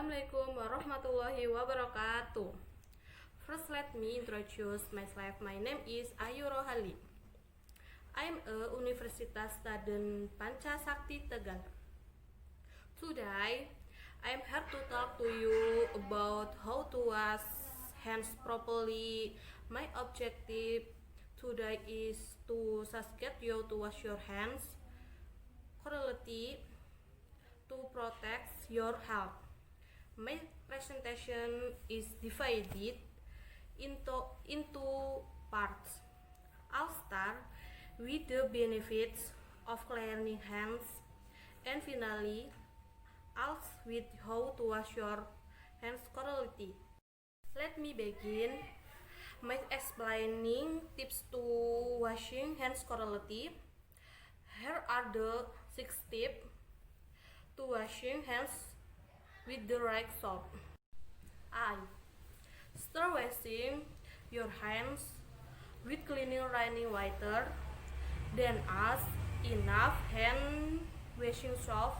Assalamualaikum warahmatullahi wabarakatuh. First, let me introduce myself. My name is Ayu Rohali. I'm a universitas student Pancasakti Tegal. Today, I'm here to talk to you about how to wash hands properly. My objective today is to suggest you to wash your hands correctly to protect your health. My presentation is divided into parts. I'll start with the benefits of cleaning hands, and finally, I'll with how to wash your hands correctly. Let me begin by explaining tips to washing hands correctly. Here are the 6 tips to washing hands with the right soap. Start washing your hands with clean running water, then add enough hand washing soap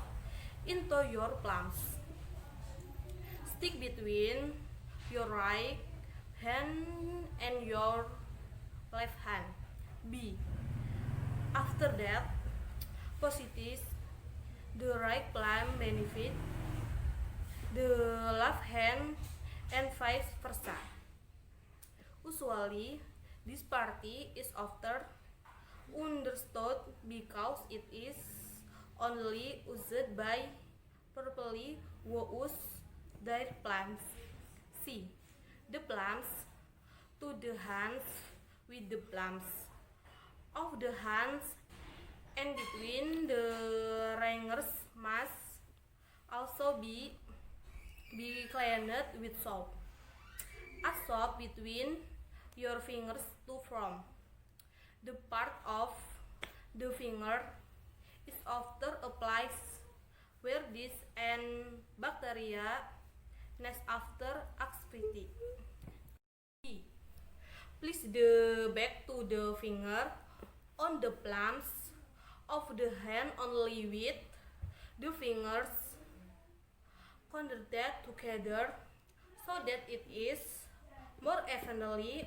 into your palms. Stick between your right hand and your left hand. B. After that, positive the right palm benefit the left hand and vice versa. Usually, this party is often understood because it is only used by properly who use their palms. C. The palms to the hands with the palms of the hands and between the fingers must also be cleaned with soap. Add soap between your fingers to form. The part of the finger is often applied where this and bacteria nest after activity. B. Place the back to the finger on the palms of the hand only with the fingers connected together so that it is more evenly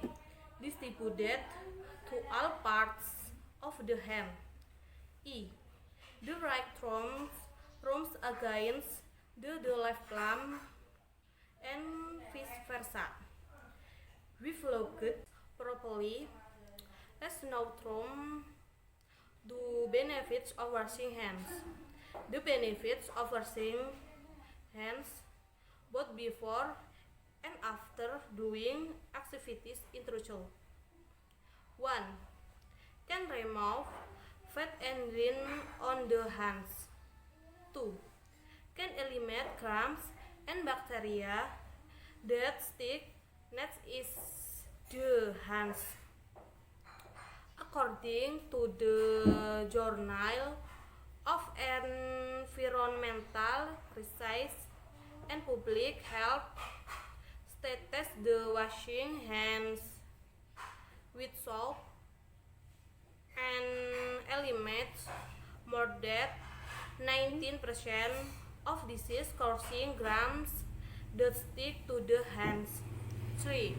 distributed to all parts of the hand. E. The right thumb rubs against the left palm and vice versa. We've looked properly. Let's now turn the benefits of washing hands. The benefits of washing hands both before and after doing activities introduced. 1. Can remove fat and rinse on the hands. 2. Can eliminate germs and bacteria that stick next is the hands. According to the Journal of Environmental Research and Public Health states the washing hands with soap and eliminates more than 19% of disease-causing germs that stick to the hands. 3.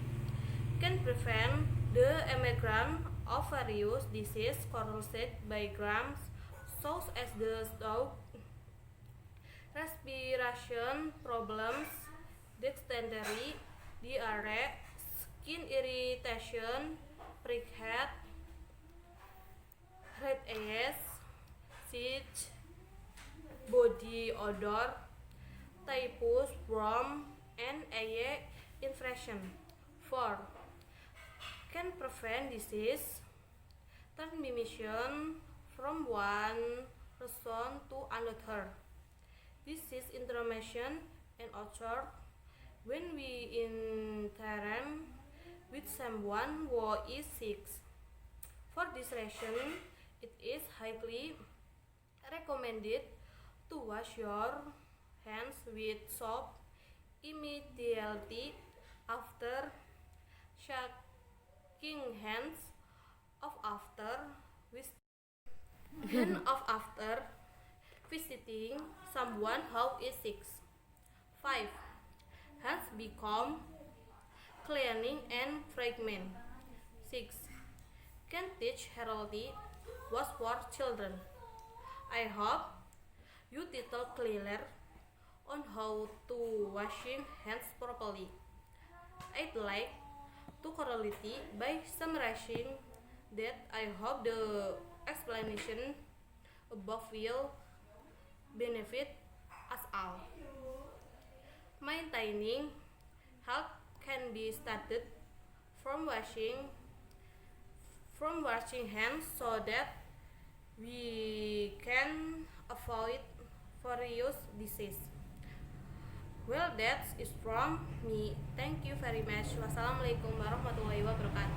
Can prevent the emergence of various diseases caused by germs such as the stomach, respiration problems, dysentery, diarrhea, skin irritation, prickhead, headaches, itch, body odor, typhus, worm, and ear infection. 4. Can prevent disease transmission from one person to another. Disease transmission and occur when we interact with someone who is sick. For this reason, it is highly recommended to wash your hands with soap immediately after shaking hands of after visiting someone who is sick. 5. become cleaning and fragment. 6. Can teach heraldry was for children. I hope you title clearer on how to washing hands properly. I'd like to correlate by summarizing that I hope the explanation above will benefit us all. Maintaining health can be started from washing hands so that we can avoid various disease. Well, that is from me. Thank you very much. Wassalamualaikum warahmatullahi wabarakatuh.